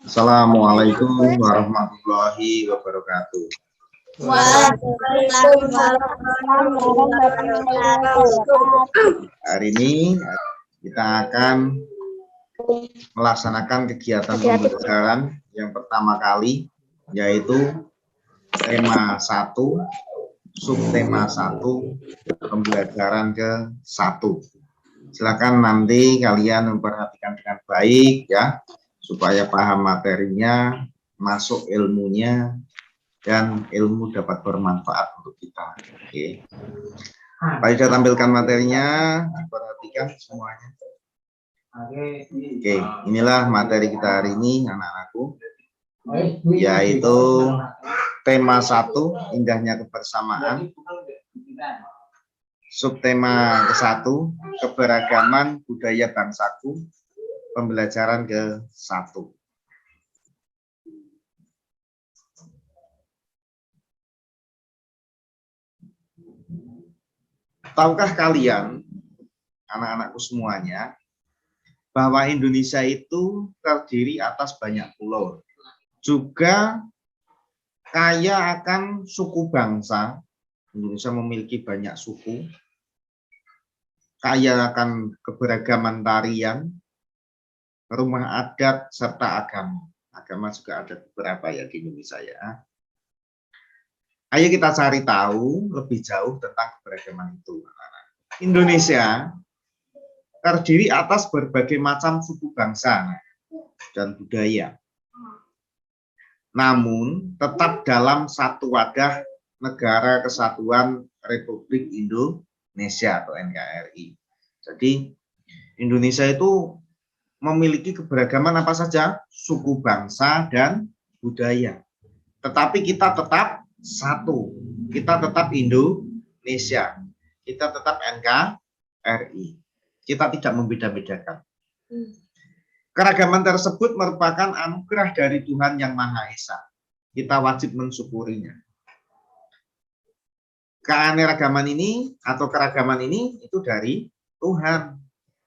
Assalamualaikum warahmatullahi wabarakatuh. Waalaikumsalam warahmatullahi wabarakatuh. Hari ini kita akan melaksanakan kegiatan pembelajaran yang pertama kali, yaitu tema 1, subtema 1, pembelajaran ke-1. Silakan nanti kalian memperhatikan dengan baik ya, supaya paham materinya, masuk ilmunya, dan ilmu dapat bermanfaat untuk kita. Oke. Baik, saya tampilkan materinya, diperhatikan semuanya. Oke, inilah materi kita hari ini, anak-anakku, yaitu tema 1, indahnya kebersamaan. Subtema ke-1, keberagaman budaya bangsaku, pembelajaran ke-1. Tahukah kalian, anak-anakku semuanya, bahwa Indonesia itu terdiri atas banyak pulau, juga kaya akan suku bangsa. Indonesia memiliki banyak suku, kaya akan keberagaman tarian, rumah adat, serta agama. Agama juga ada beberapa ya di Indonesia ya. Ayo kita cari tahu lebih jauh tentang keberagaman itu. Indonesia terdiri atas berbagai macam suku bangsa dan budaya. Namun tetap dalam satu wadah Negara Kesatuan Republik Indonesia atau NKRI. Jadi Indonesia itu memiliki keberagaman apa saja? Suku bangsa dan budaya. Tetapi kita tetap satu. Kita tetap Indonesia. Kita tetap NKRI. Kita tidak membeda-bedakan. Keragaman tersebut merupakan anugerah dari Tuhan Yang Maha Esa. Kita wajib mensyukurinya. Keanekaragaman ini atau keragaman ini itu dari Tuhan.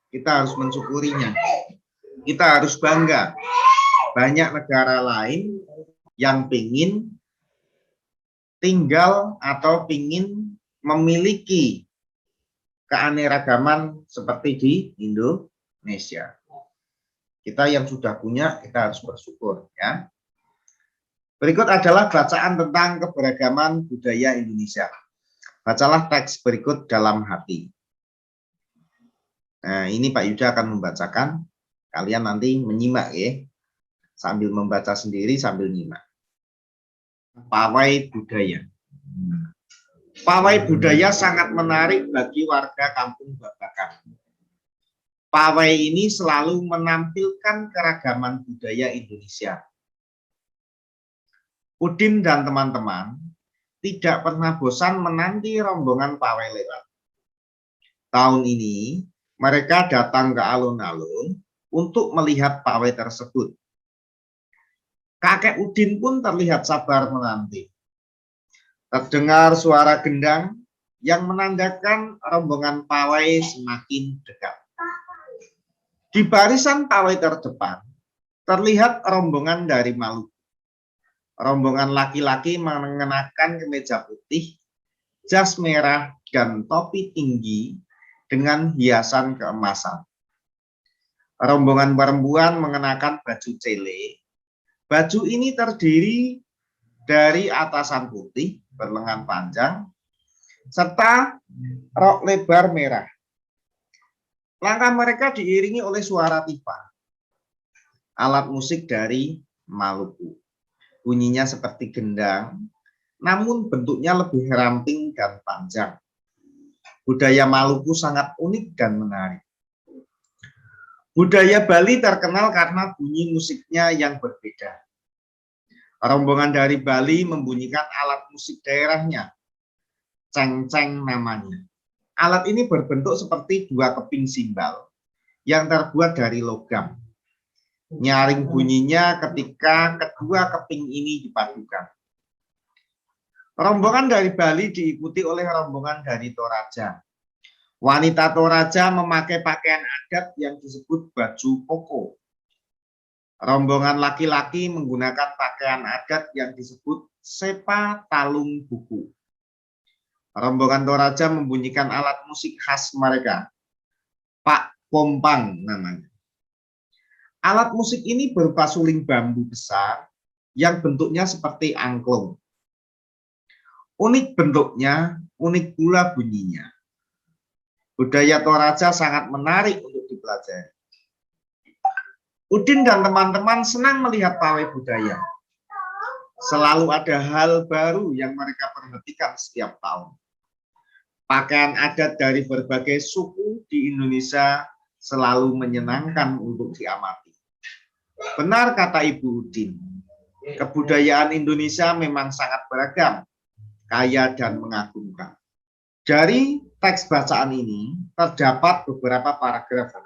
Kita harus mensyukurinya. Kita harus bangga. Banyak negara lain yang ingin tinggal atau ingin memiliki keanekaragaman seperti di Indonesia. Kita yang sudah punya, kita harus bersyukur ya. Berikut adalah bacaan tentang keberagaman budaya Indonesia. Bacalah teks berikut dalam hati. Nah, ini Pak Yuda akan membacakan. Kalian nanti menyimak ya. Sambil membaca sendiri, sambil nyimak. Pawai budaya. Pawai budaya sangat menarik bagi warga Kampung Babakan. Pawai ini selalu menampilkan keragaman budaya Indonesia. Udin dan teman-teman tidak pernah bosan menanti rombongan pawai lewat. Tahun ini mereka datang ke alun-alun untuk melihat pawai tersebut. Kakek Udin pun terlihat sabar menanti. Terdengar suara gendang yang menandakan rombongan pawai semakin dekat. Di barisan pawai terdepan terlihat rombongan dari Maluku. Rombongan laki-laki mengenakan kemeja putih, jas merah, dan topi tinggi dengan hiasan keemasan. Rombongan perempuan mengenakan baju cele. Baju ini terdiri dari atasan putih berlengan panjang serta rok lebar merah. Langkah mereka diiringi oleh suara tipa, alat musik dari Maluku. Bunyinya seperti gendang, namun bentuknya lebih ramping dan panjang. Budaya Maluku sangat unik dan menarik. Budaya Bali terkenal karena bunyi musiknya yang berbeda. Rombongan dari Bali membunyikan alat musik daerahnya, ceng-ceng namanya. Alat ini berbentuk seperti dua keping simbal yang terbuat dari logam. Nyaring bunyinya ketika kedua keping ini dipadukan. Rombongan dari Bali diikuti oleh rombongan dari Toraja. Wanita Toraja memakai pakaian adat yang disebut baju koko. Rombongan laki-laki menggunakan pakaian adat yang disebut sepa talung buku. Rombongan Toraja membunyikan alat musik khas mereka, Pak Pompang namanya. Alat musik ini berupa suling bambu besar yang bentuknya seperti angklung. Unik bentuknya, unik pula bunyinya. Budaya Toraja sangat menarik untuk dipelajari. Udin dan teman-teman senang melihat pawai budaya. Selalu ada hal baru yang mereka perhatikan setiap tahun. Pakaian adat dari berbagai suku di Indonesia selalu menyenangkan untuk diamati. Benar kata Ibu Udin, kebudayaan Indonesia memang sangat beragam, kaya dan mengagumkan. Dari teks bacaan ini terdapat beberapa paragraf.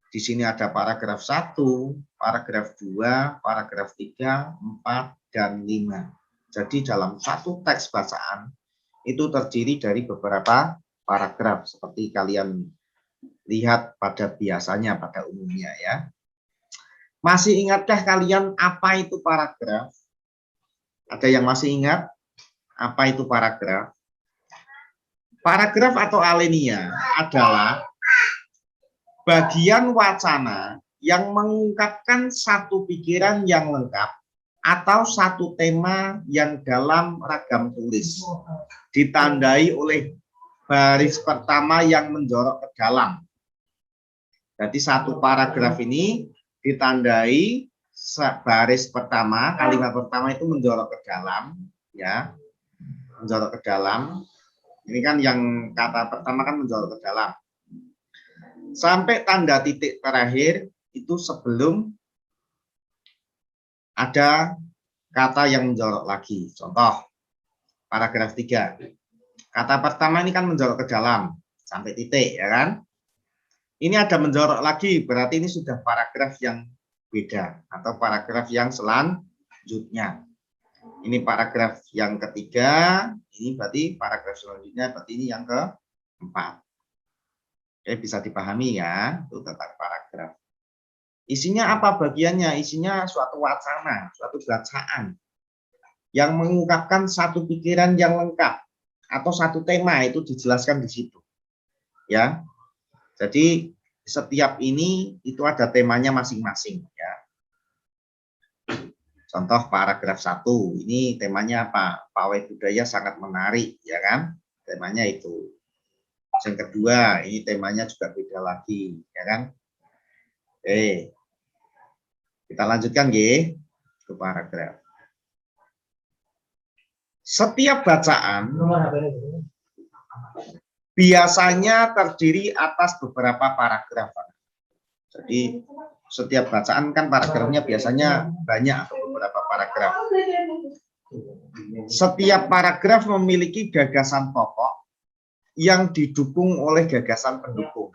Di sini ada paragraf 1, paragraf 2, paragraf 3, 4, dan 5. Jadi dalam satu teks bacaan itu terdiri dari beberapa paragraf seperti kalian lihat pada biasanya, pada umumnya ya. Masih ingatkah kalian apa itu paragraf? Ada yang masih ingat apa itu paragraf? Paragraf atau alinea adalah bagian wacana yang mengungkapkan satu pikiran yang lengkap atau satu tema yang dalam ragam tulis, ditandai oleh baris pertama yang menjorok ke dalam. Jadi satu paragraf ini ditandai baris pertama, kalimat pertama itu menjorok ke dalam, ya, menjorok ke dalam. Ini kan yang kata pertama kan menjorok ke dalam. Sampai tanda titik terakhir itu sebelum ada kata yang menjorok lagi. Contoh, paragraf 3. Kata pertama ini kan menjorok ke dalam, sampai titik, ya kan? Ini ada menjorok lagi, berarti ini sudah paragraf yang beda, atau paragraf yang selanjutnya. Ini paragraf yang ketiga, ini berarti paragraf selanjutnya, berarti ini yang keempat. Oke, bisa dipahami ya, itu tentang paragraf. Isinya apa bagiannya? Isinya suatu wacana, suatu bacaan yang mengungkapkan satu pikiran yang lengkap atau satu tema, itu dijelaskan di situ. Ya. Jadi setiap ini itu ada temanya masing-masing ya. Contoh paragraf 1, ini temanya apa? Pawai budaya sangat menarik, ya kan? Temanya itu. Yang kedua, ini temanya juga beda lagi, ya kan? Oke. Kita lanjutkan, G, ke paragraf. Setiap bacaan biasanya terdiri atas beberapa paragraf. Jadi setiap bacaan kan paragrafnya biasanya banyak atau beberapa paragraf. Setiap paragraf memiliki gagasan pokok yang didukung oleh gagasan pendukung.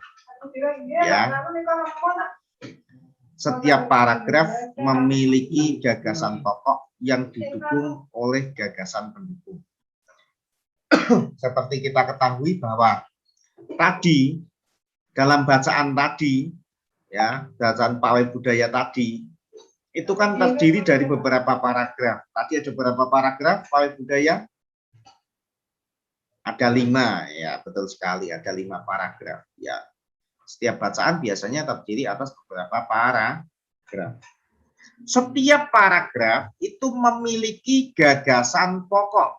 Ya. Setiap paragraf memiliki gagasan pokok yang didukung oleh gagasan pendukung. Seperti kita ketahui bahwa tadi dalam bacaan tadi, ya, bacaan pawai budaya tadi, itu kan terdiri dari beberapa paragraf. Tadi ada beberapa paragraf pawai budaya? Ada 5, ya, betul sekali, ada 5 paragraf. Ya, setiap bacaan biasanya terdiri atas beberapa paragraf. Setiap paragraf itu memiliki gagasan pokok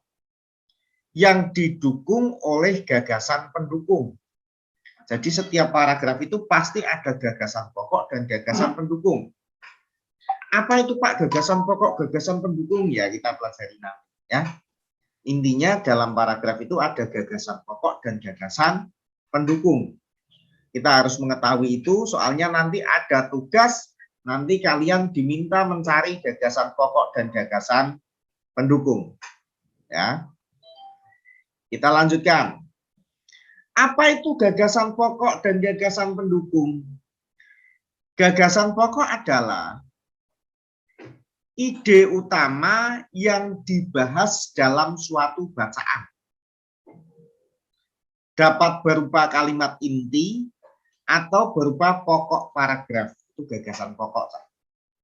yang didukung oleh gagasan pendukung. Jadi setiap paragraf itu pasti ada gagasan pokok dan gagasan pendukung. Apa itu Pak gagasan pokok, gagasan pendukung? Ya kita pelajari nanti ya. Intinya dalam paragraf itu ada gagasan pokok dan gagasan pendukung. Kita harus mengetahui itu, soalnya nanti ada tugas, nanti kalian diminta mencari gagasan pokok dan gagasan pendukung. Ya. Kita lanjutkan. Apa itu gagasan pokok dan gagasan pendukung? Gagasan pokok adalah ide utama yang dibahas dalam suatu bacaan. Dapat berupa kalimat inti atau berupa pokok paragraf. Itu gagasan pokok.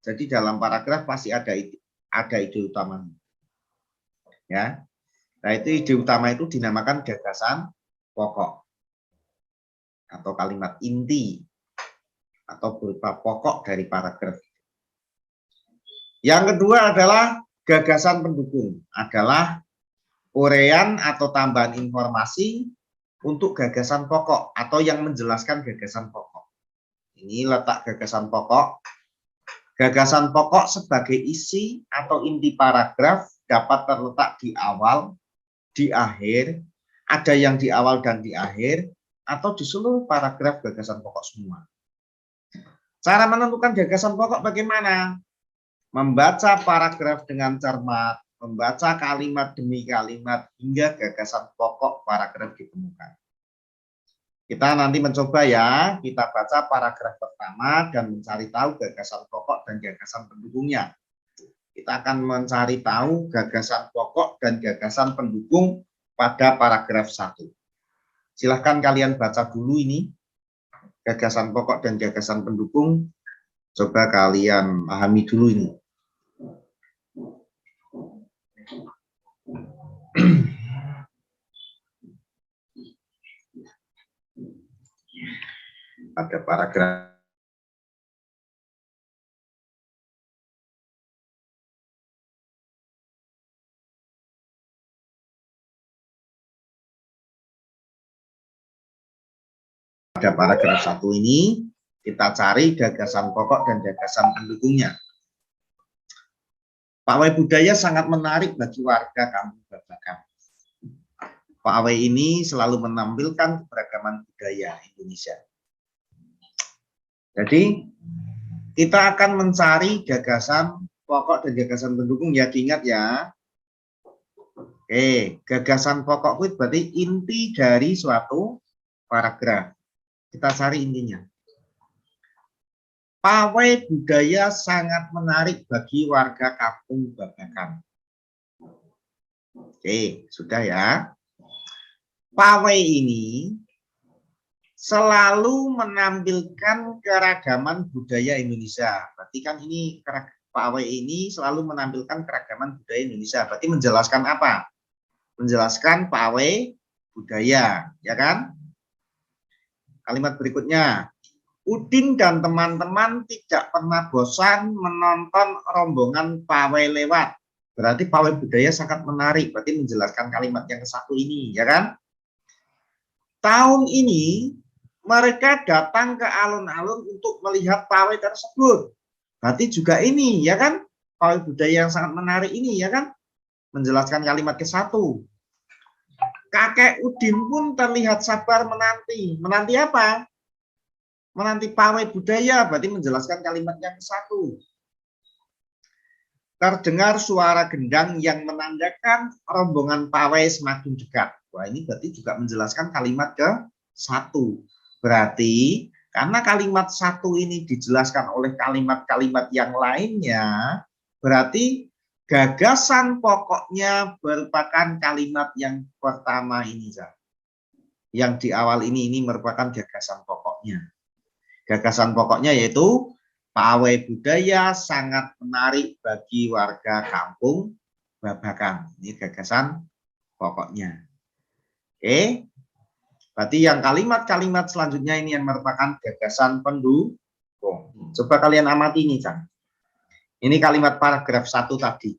Jadi dalam paragraf pasti ada ide utamanya. Ya. Nah, itu ide utama itu dinamakan gagasan pokok atau kalimat inti atau berupa pokok dari paragraf. Yang kedua adalah gagasan pendukung, adalah uraian atau tambahan informasi untuk gagasan pokok atau yang menjelaskan gagasan pokok. Ini letak gagasan pokok. Gagasan pokok sebagai isi atau inti paragraf dapat terletak di awal, di akhir, ada yang di awal dan di akhir, atau di seluruh paragraf gagasan pokok semua. Cara menentukan gagasan pokok bagaimana? Membaca paragraf dengan cermat, membaca kalimat demi kalimat hingga gagasan pokok paragraf ditemukan. Kita nanti mencoba ya, kita baca paragraf pertama dan mencari tahu gagasan pokok dan gagasan pendukungnya. Kita akan mencari tahu gagasan pokok dan gagasan pendukung pada paragraf 1. Silahkan kalian baca dulu ini, gagasan pokok dan gagasan pendukung. Coba kalian pahami dulu ini. Ada paragraf. Pada paragraf 1 ini, kita cari gagasan pokok dan gagasan pendukungnya. Pawai budaya sangat menarik bagi warga Kampung Babakan. Pawai ini selalu menampilkan keberagaman budaya Indonesia. Jadi, kita akan mencari gagasan pokok dan gagasan pendukung, ya, diingat ya. Oke, gagasan pokok itu berarti inti dari suatu paragraf. Kita cari intinya. Pawai budaya sangat menarik bagi warga Kampung Babakan. Oke, sudah ya. Pawai ini selalu menampilkan keragaman budaya Indonesia. Berarti kan ini pawai ini selalu menampilkan keragaman budaya Indonesia. Berarti menjelaskan apa? Menjelaskan pawai budaya, ya kan? Kalimat berikutnya, Udin dan teman-teman tidak pernah bosan menonton rombongan pawai lewat. Berarti pawai budaya sangat menarik. Berarti menjelaskan kalimat yang satu ini, ya kan? Tahun ini mereka datang ke alun-alun untuk melihat pawai tersebut. Berarti juga ini, ya kan? Pawai budaya yang sangat menarik ini, ya kan? Menjelaskan kalimat ke-1. Kakek Udin pun terlihat sabar menanti. Menanti apa? Menanti pawai budaya, berarti menjelaskan kalimat yang ke-1. Terdengar suara gendang yang menandakan rombongan pawai semakin dekat. Wah, ini berarti juga menjelaskan kalimat ke-1. Berarti karena kalimat 1 ini dijelaskan oleh kalimat-kalimat yang lainnya, berarti gagasan pokoknya merupakan kalimat yang pertama ini. Yang di awal ini merupakan gagasan pokoknya. Gagasan pokoknya yaitu pawai budaya sangat menarik bagi warga Kampung Babakan. Ini gagasan pokoknya. Oke. Berarti yang kalimat-kalimat selanjutnya ini yang merupakan gagasan pendukung. Coba kalian amati ini, Cang. Ini kalimat paragraf 1 tadi.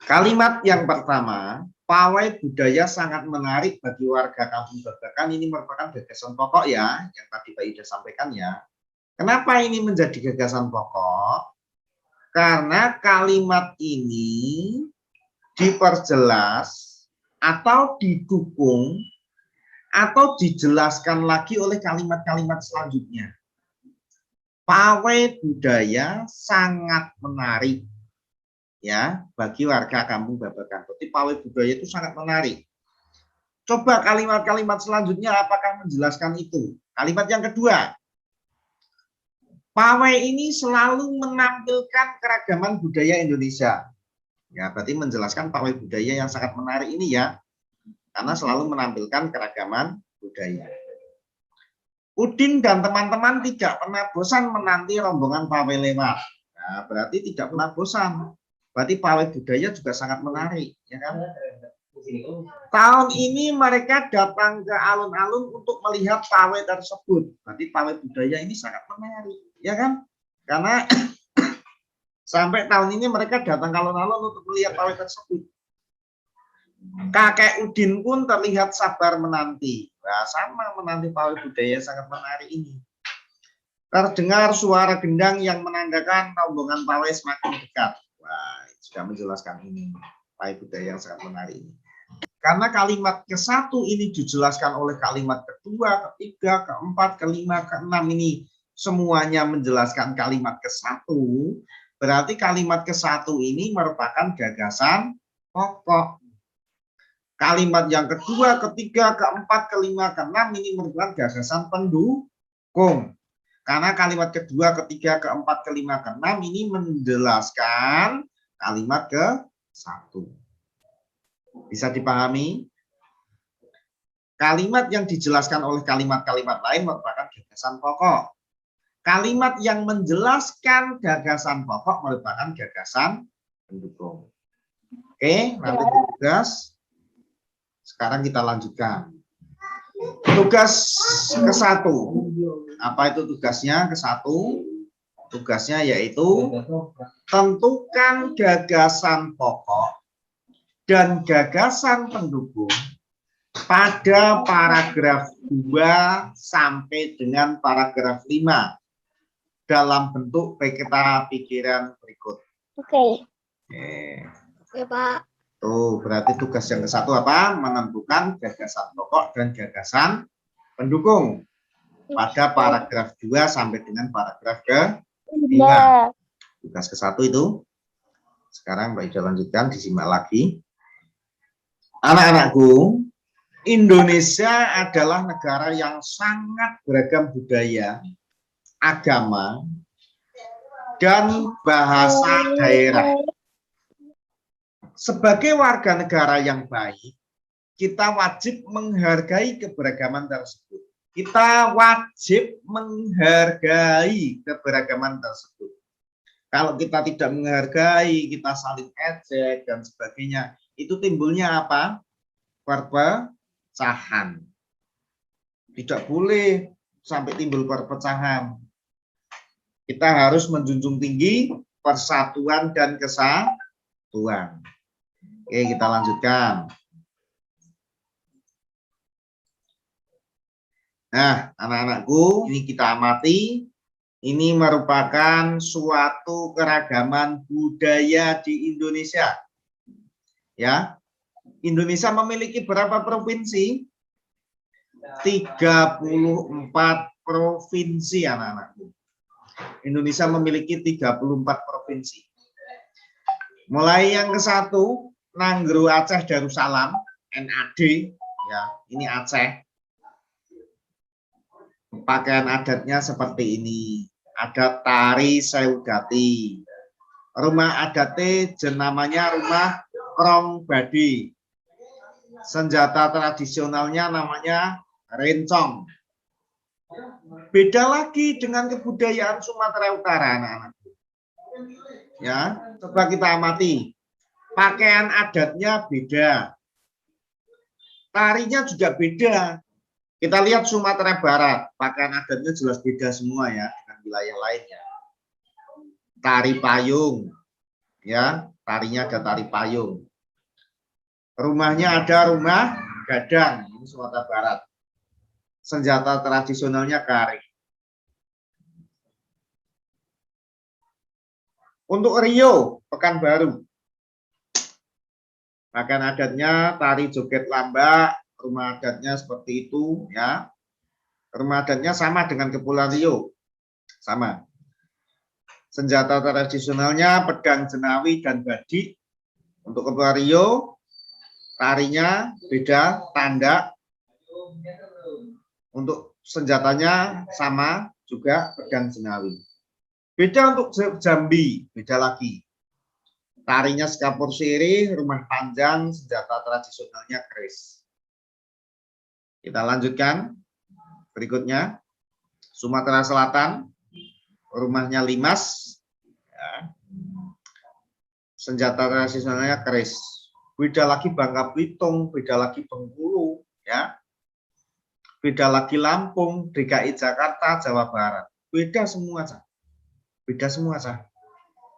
Kalimat yang pertama, pawai budaya sangat menarik bagi warga Kampung Babakan. Ini merupakan gagasan pokok ya, yang tadi Pak Ida sampaikan ya. Kenapa ini menjadi gagasan pokok? Karena kalimat ini diperjelas atau didukung atau dijelaskan lagi oleh kalimat-kalimat selanjutnya. Pawai budaya sangat menarik ya bagi warga Kampung Babakan. Berarti pawai budaya itu sangat menarik. Coba kalimat-kalimat selanjutnya apakah menjelaskan itu? Kalimat yang kedua. Pawai ini selalu menampilkan keragaman budaya Indonesia. Ya, berarti menjelaskan pawai budaya yang sangat menarik ini ya. Karena selalu menampilkan keragaman budaya. Udin dan teman-teman tidak pernah bosan menanti rombongan pawai lewat. Nah, berarti tidak pernah bosan. Berarti pawai budaya juga sangat menarik, ya kan? Tahun ini mereka datang ke alun-alun untuk melihat pawai tersebut. Berarti pawai budaya ini sangat menarik, ya kan? Karena sampai tahun ini mereka datang ke alun-alun untuk melihat pawai tersebut. Kakek Udin pun terlihat sabar menanti. Nah, sama menanti pawai budaya sangat menarik ini. Terdengar suara gendang yang menandakan rombongan pawai semakin dekat. Wah, sudah menjelaskan ini pawai budaya yang sangat menarik ini. Karena kalimat ke-1 ini dijelaskan oleh kalimat kedua, ketiga, keempat, kelima, keenam ini semuanya menjelaskan kalimat ke-1, berarti kalimat ke-1 ini merupakan gagasan pokok. Kalimat yang kedua, ketiga, keempat, kelima, keenam ini merupakan gagasan pendukung. Karena kalimat kedua, ketiga, keempat, kelima, keenam ini menjelaskan kalimat ke-1. Bisa dipahami? Kalimat yang dijelaskan oleh kalimat-kalimat lain merupakan gagasan pokok. Kalimat yang menjelaskan gagasan pokok merupakan gagasan pendukung. Oke, nanti tugas. Sekarang kita lanjutkan. Tugas ke-1. Apa itu tugasnya? Ke-1. Tugasnya yaitu tentukan gagasan pokok dan gagasan pendukung pada paragraf 2 sampai dengan paragraf 5 dalam bentuk peta pikiran berikut. Oke. Oke, Pak. tuh berarti tugas yang ke-1 apa? Menentukan gagasan pokok dan gagasan pendukung pada paragraf 2 sampai dengan paragraf ke-5. Tugas ke-1 itu. Sekarang Mbak Ida lanjutkan, disimak lagi. Anak-anakku, Indonesia adalah negara yang sangat beragam budaya, agama, dan bahasa daerah. Sebagai warga negara yang baik, kita wajib menghargai keberagaman tersebut. Kita wajib menghargai keberagaman tersebut. Kalau kita tidak menghargai, kita saling ejek dan sebagainya, itu timbulnya apa? Perpecahan. Tidak boleh sampai timbul perpecahan. Kita harus menjunjung tinggi persatuan dan kesatuan. Oke, kita lanjutkan. Nah, anak-anakku, ini kita amati. Ini merupakan suatu keragaman budaya di Indonesia. Ya, Indonesia memiliki berapa provinsi? 34 provinsi, anak-anakku. Indonesia memiliki 34 provinsi. Mulai yang ke-1, Nanggro Aceh Darussalam, NAD, ya, ini Aceh. Pakaian adatnya seperti ini. Ada tari Sewugati. Rumah adatnya namanya rumah Krong Badi. Senjata tradisionalnya namanya rencong. Beda lagi dengan kebudayaan Sumatera Utara, anak-anak. Ya, coba kita amati. Pakaian adatnya beda. Tarinya juga beda. Kita lihat Sumatera Barat, pakaian adatnya jelas beda semua ya dengan wilayah lainnya. Tari payung, ya, tarinya ada tari payung. Rumahnya ada rumah gadang, ini Sumatera Barat. Senjata tradisionalnya kari. Untuk Rio, Pekanbaru, pakaian adatnya tari joget lambak, rumah adatnya seperti itu, ya. Rumah adatnya sama dengan Kepulauan Rio, sama. Senjata tradisionalnya pedang jenawi dan badik. Untuk Kepulauan Rio, tarinya beda, tanda. Untuk senjatanya sama juga pedang jenawi. Beda untuk Jambi, beda lagi. Tarinya sekapur sirih, rumah panjang, senjata tradisionalnya keris. Kita lanjutkan berikutnya. Sumatera Selatan, rumahnya limas, ya. Senjata tradisionalnya keris. Beda lagi Bangka Belitung, beda lagi Bengkulu, ya. Beda lagi Lampung, DKI Jakarta, Jawa Barat. Beda semua, Cah. Beda semua, Cah.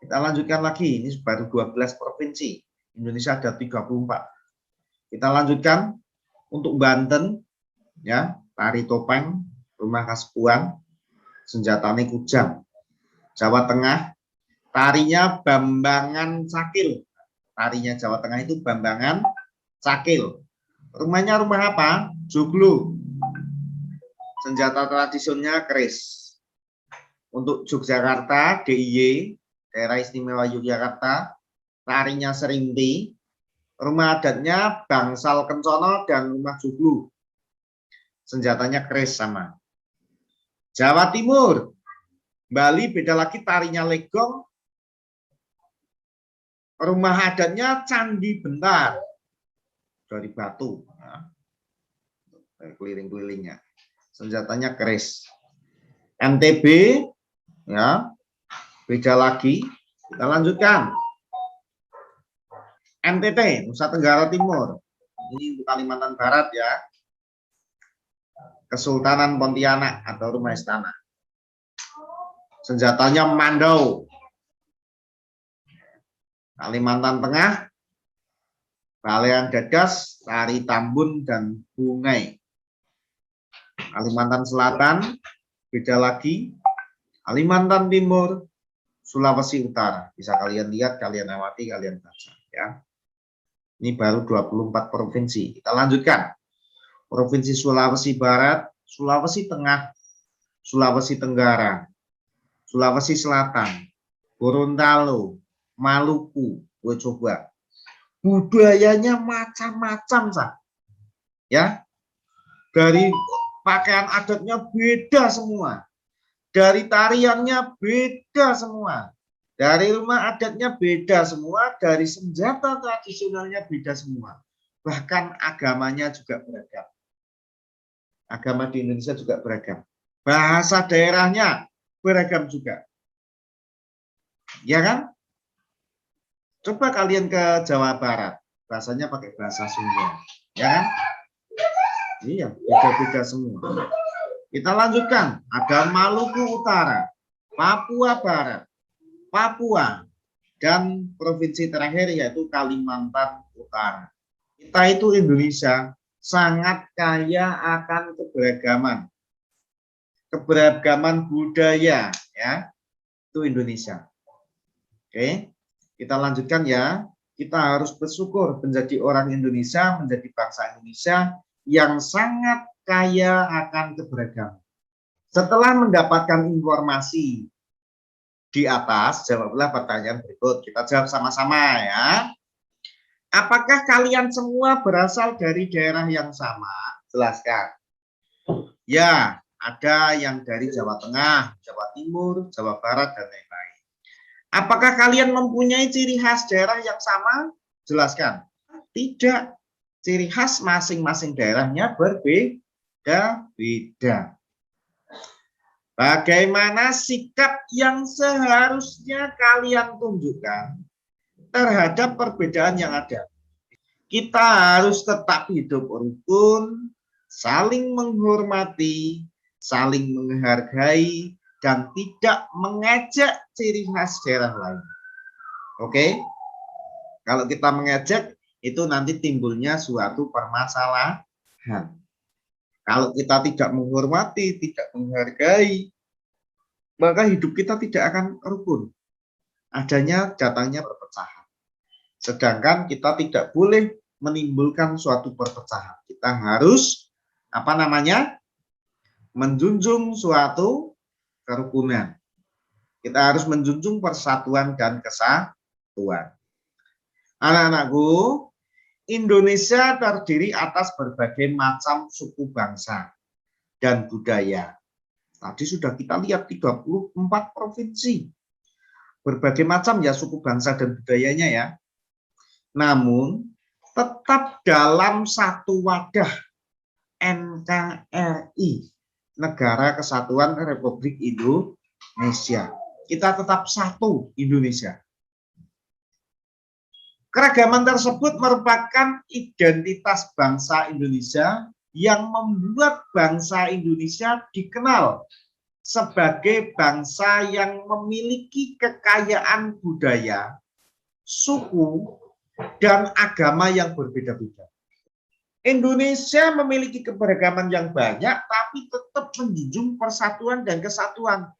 Kita lanjutkan lagi, ini baru 12 provinsi. Indonesia ada 34. Kita lanjutkan untuk Banten, ya, tari topeng, rumah khas Puan, senjatanya kujang. Jawa Tengah, tarinya Bambangan Cakil. Tarinya Jawa Tengah itu Bambangan Cakil. Rumahnya rumah apa? Joglo. Senjata tradisionalnya keris. Untuk Yogyakarta, DIY, Daerah Istimewa Yogyakarta, tarinya Serinti. Rumah adatnya Bangsal Kencono dan rumah Joglo. Senjatanya keris sama. Jawa Timur, Bali beda lagi, tarinya Legong. Rumah adatnya Candi Bentar dari batu, nah, keliling-kelilingnya. Senjatanya keris. NTB, ya, beda lagi. Kita lanjutkan. NTT, Nusa Tenggara Timur. Ini Kalimantan Barat, ya. Kesultanan Pontianak atau Rumah Istana. Senjatanya Mandau. Kalimantan Tengah, Balean Dadas, Tari Tambun, dan Bungai. Kalimantan Selatan, beda lagi. Kalimantan Timur, Sulawesi Utara. Bisa kalian lihat, kalian amati, kalian baca. Ya. Ini baru 24 provinsi. Kita lanjutkan. Provinsi Sulawesi Barat, Sulawesi Tengah, Sulawesi Tenggara, Sulawesi Selatan, Gorontalo, Maluku. Gue coba. Budayanya macam-macam, Sah. Ya. Dari pakaian adatnya beda semua. Dari tariannya beda semua. Dari rumah adatnya beda semua. Dari senjata tradisionalnya beda semua. Bahkan agamanya juga beragam. Agama di Indonesia juga beragam. Bahasa daerahnya beragam juga. Ya kan? Coba kalian ke Jawa Barat, bahasanya pakai bahasa Sunda, ya kan? Iya, beda-beda semua. Kita lanjutkan, ada Maluku Utara, Papua Barat, Papua, dan provinsi terakhir yaitu Kalimantan Utara. Kita itu Indonesia sangat kaya akan keberagaman. Keberagaman budaya, ya. Itu Indonesia. Oke. Kita lanjutkan ya, kita harus bersyukur menjadi orang Indonesia, menjadi bangsa Indonesia yang sangat kaya akan keberagaman. Setelah mendapatkan informasi di atas, jawablah pertanyaan berikut. Kita jawab sama-sama ya. Apakah kalian semua berasal dari daerah yang sama? Jelaskan. Ya, ada yang dari Jawa Tengah, Jawa Timur, Jawa Barat, dan lain-lain. Apakah kalian mempunyai ciri khas daerah yang sama? Jelaskan. Tidak. Ciri khas masing-masing daerahnya berbeda-beda. Bagaimana sikap yang seharusnya kalian tunjukkan terhadap perbedaan yang ada? Kita harus tetap hidup rukun, saling menghormati, saling menghargai, dan tidak mengejek ciri khas daerah lain. Oke? Kalau kita mengejek, itu nanti timbulnya suatu permasalahan. Kalau kita tidak menghormati, tidak menghargai, maka hidup kita tidak akan rukun. Adanya datangnya perpecahan. Sedangkan kita tidak boleh menimbulkan suatu perpecahan. Kita harus menjunjung suatu kerukunan. Kita harus menjunjung persatuan dan kesatuan. Anak-anakku, Indonesia terdiri atas berbagai macam suku bangsa dan budaya. Tadi sudah kita lihat 34 provinsi. Berbagai macam ya suku bangsa dan budayanya ya. Namun tetap dalam satu wadah NKRI. Negara Kesatuan Republik Indonesia. Kita tetap satu Indonesia. Keragaman tersebut merupakan identitas bangsa Indonesia yang membuat bangsa Indonesia dikenal sebagai bangsa yang memiliki kekayaan budaya, suku, dan agama yang berbeda-beda. Indonesia memiliki keberagaman yang banyak, tapi tetap menjunjung persatuan dan kesatuan.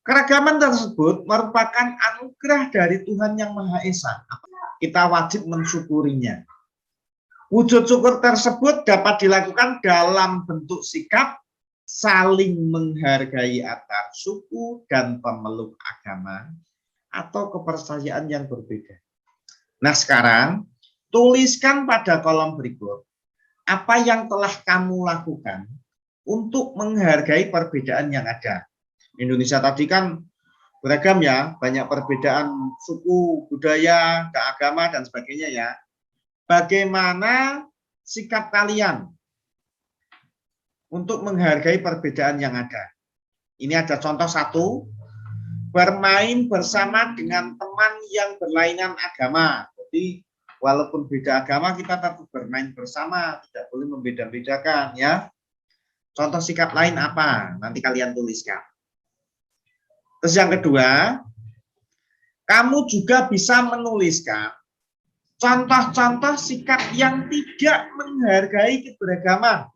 Keragaman tersebut merupakan anugerah dari Tuhan Yang Maha Esa. Kita wajib mensyukurinya. Wujud syukur tersebut dapat dilakukan dalam bentuk sikap saling menghargai antar suku dan pemeluk agama atau kepercayaan yang berbeda. Nah, sekarang tuliskan pada kolom berikut apa yang telah kamu lakukan untuk menghargai perbedaan yang ada. Indonesia tadi kan beragam ya, banyak perbedaan suku, budaya, keagama, dan sebagainya ya. Bagaimana sikap kalian untuk menghargai perbedaan yang ada? Ini ada contoh satu, bermain bersama dengan teman yang berlainan agama. Jadi walaupun beda agama kita tetap bermain bersama, tidak boleh membeda-bedakan ya. Contoh sikap lain apa? Nanti kalian tuliskan. Terus yang kedua, kamu juga bisa menuliskan contoh-contoh sikap yang tidak menghargai keberagaman.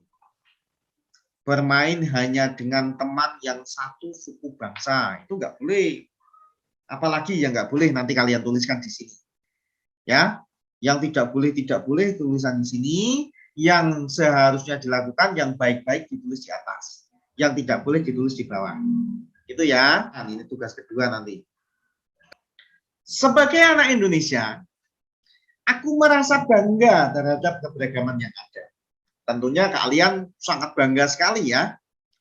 Bermain hanya dengan teman yang satu suku bangsa, itu nggak boleh. Apalagi yang nggak boleh, nanti kalian tuliskan di sini. Ya, yang tidak boleh tulisan di sini. Yang seharusnya dilakukan, yang baik-baik ditulis di atas. Yang tidak boleh ditulis di bawah. Itu ya. Nah, ini tugas kedua nanti. Sebagai anak Indonesia, aku merasa bangga terhadap keberagaman yang ada. Tentunya kalian sangat bangga sekali ya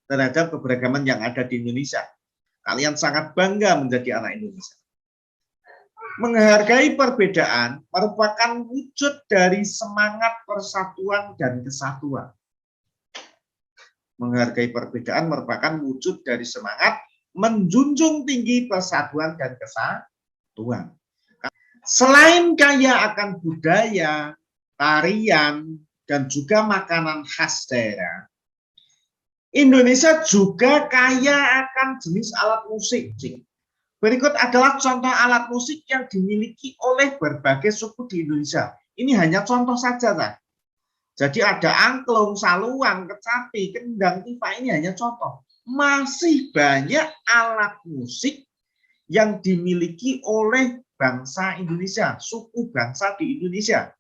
terhadap keberagaman yang ada di Indonesia. Kalian sangat bangga menjadi anak Indonesia. Menghargai perbedaan merupakan wujud dari semangat persatuan dan kesatuan. Menghargai perbedaan merupakan wujud dari semangat menjunjung tinggi persatuan dan kesatuan. Selain kaya akan budaya, tarian, dan juga makanan khas daerah, Indonesia juga kaya akan jenis alat musik. Berikut adalah contoh alat musik yang dimiliki oleh berbagai suku di Indonesia. Ini hanya contoh saja, Pak. Jadi ada angklung, saluang, kecapi, kendang, tifa, ini hanya contoh. Masih banyak alat musik yang dimiliki oleh bangsa Indonesia, suku bangsa di Indonesia.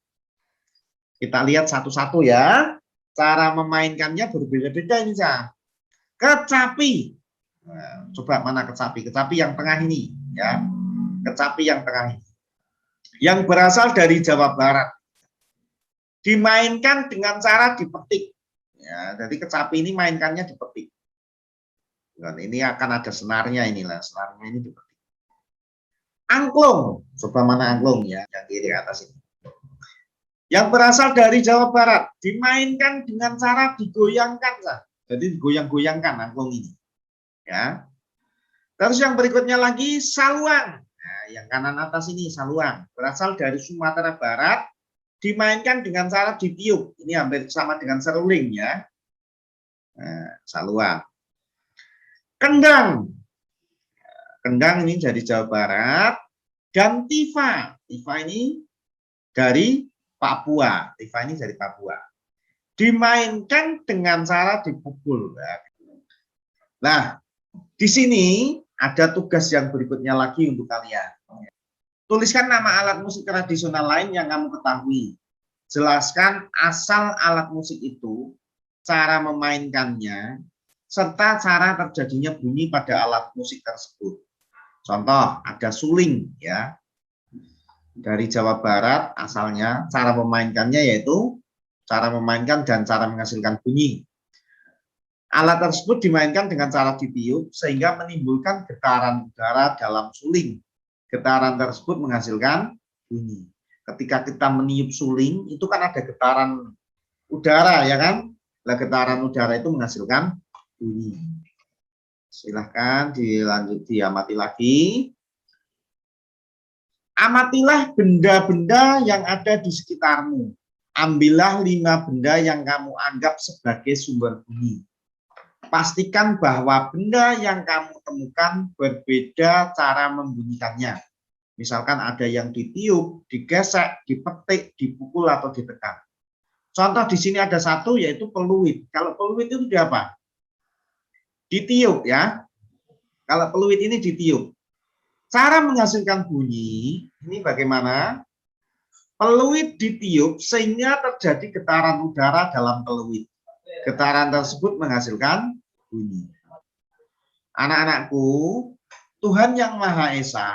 Kita lihat satu-satu ya. Cara memainkannya berbeda-beda ini, Cak. Kecapi. Nah, coba mana kecapi? Kecapi yang tengah ini, ya. Kecapi yang tengah ini. Yang berasal dari Jawa Barat. Dimainkan dengan cara dipetik. Ya, jadi kecapi ini mainkannya dipetik. Dan ini akan ada senarnya inilah, senarnya ini dipetik. Angklung. Coba mana angklung ya, yang kiri atas ini. Yang berasal dari Jawa Barat, dimainkan dengan cara digoyangkan, jadi digoyang-goyangkan angklung ini, ya. Terus yang berikutnya lagi saluang, nah, yang kanan atas ini saluang, berasal dari Sumatera Barat, dimainkan dengan cara ditiup, ini hampir sama dengan seruling ya, nah, saluang. Kendang, kendang ini dari Jawa Barat, dan tifa, tifa ini dari Papua, tifa ini dari Papua. Dimainkan dengan cara dipukul. Nah, di sini ada tugas yang berikutnya lagi untuk kalian. Tuliskan nama alat musik tradisional lain yang kamu ketahui. Jelaskan asal alat musik itu, cara memainkannya, serta cara terjadinya bunyi pada alat musik tersebut. Contoh, ada suling ya. Dari Jawa Barat asalnya, cara memainkannya yaitu cara memainkan dan cara menghasilkan bunyi. Alat tersebut dimainkan dengan cara ditiup sehingga menimbulkan getaran udara dalam suling. Getaran tersebut menghasilkan bunyi. Ketika kita meniup suling itu kan ada getaran udara ya kan? Nah, getaran udara itu menghasilkan bunyi. Silahkan dilanjut diamati lagi. Amatilah benda-benda yang ada di sekitarmu. Ambillah 5 benda yang kamu anggap sebagai sumber bunyi. Pastikan bahwa benda yang kamu temukan berbeda cara membunyikannya. Misalkan ada yang ditiup, digesek, dipetik, dipukul, atau ditekan. Contoh di sini ada satu yaitu peluit. Kalau peluit itu apa? Ditiup ya. Kalau peluit ini ditiup. Cara menghasilkan bunyi ini bagaimana? Peluit ditiup sehingga terjadi getaran udara dalam peluit. Getaran tersebut menghasilkan bunyi. Anak-anakku, Tuhan Yang Maha Esa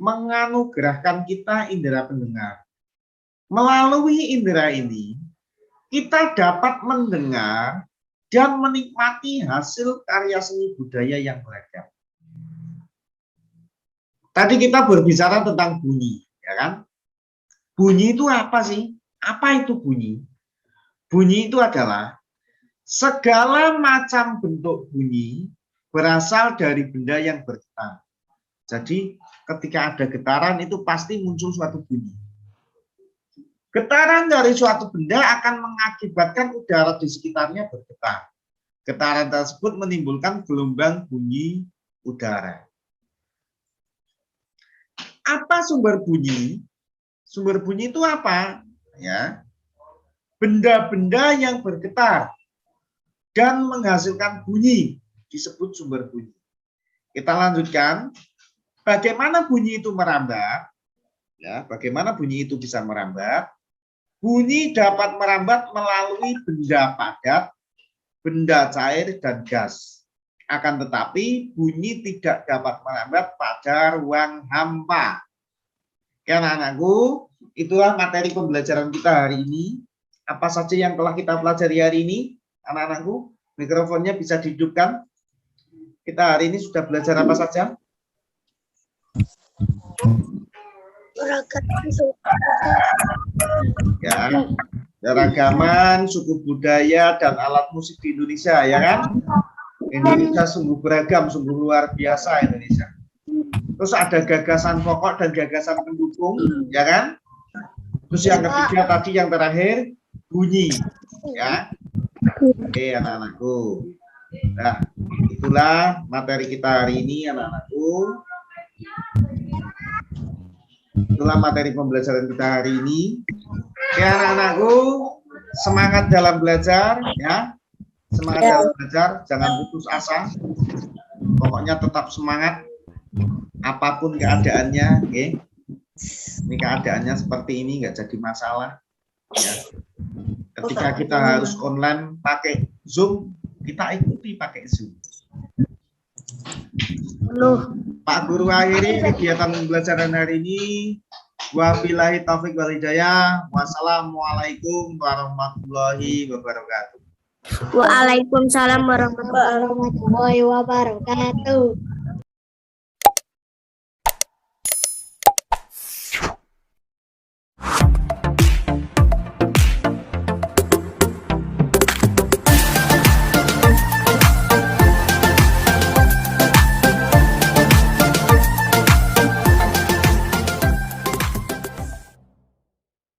menganugerahkan kita indera pendengar. Melalui indera ini, kita dapat mendengar dan menikmati hasil karya seni budaya yang beragam. Tadi kita berbicara tentang bunyi, ya kan? Bunyi itu apa sih? Apa itu bunyi? Bunyi itu adalah segala macam bentuk bunyi berasal dari benda yang bergetar. Jadi ketika ada getaran itu pasti muncul suatu bunyi. Getaran dari suatu benda akan mengakibatkan udara di sekitarnya bergetar. Getaran tersebut menimbulkan gelombang bunyi udara. Apa sumber bunyi? Sumber bunyi itu apa? Ya, benda-benda yang bergetar dan menghasilkan bunyi disebut sumber bunyi. Kita lanjutkan. Bagaimana bunyi itu merambat? Ya, bagaimana bunyi itu bisa merambat? Bunyi dapat merambat melalui benda padat, benda cair, dan gas. Akan tetapi bunyi tidak dapat merambat pada ruang hampa. Ya, anak-anakku, itulah materi pembelajaran kita hari ini. Apa saja yang telah kita pelajari hari ini? Anak-anakku, mikrofonnya bisa dihidupkan. Kita hari ini sudah belajar apa saja? Ya, keragaman, suku budaya, dan alat musik di Indonesia, ya kan? Indonesia sungguh beragam, sungguh luar biasa Indonesia. Terus ada gagasan pokok dan gagasan pendukung, ya kan? Terus yang ketiga tadi yang terakhir bunyi, ya. Oke, anak-anakku. Nah, itulah materi kita hari ini, anak-anakku. Itulah materi pembelajaran kita hari ini. Ya, anak-anakku, semangat dalam belajar, ya. Semangat dalam belajar, jangan putus asa. Pokoknya tetap semangat. Apapun keadaannya, oke. Ini keadaannya seperti ini, nggak jadi masalah. Ya. Ketika kita harus online pakai Zoom, kita ikuti pakai Zoom. Pak Guru akhiri kegiatan pembelajaran hari ini. Wabillahi taufiq wal hidayah. Wassalamualaikum warahmatullahi wabarakatuh. Waalaikumsalam warahmatullahi wabarakatuh.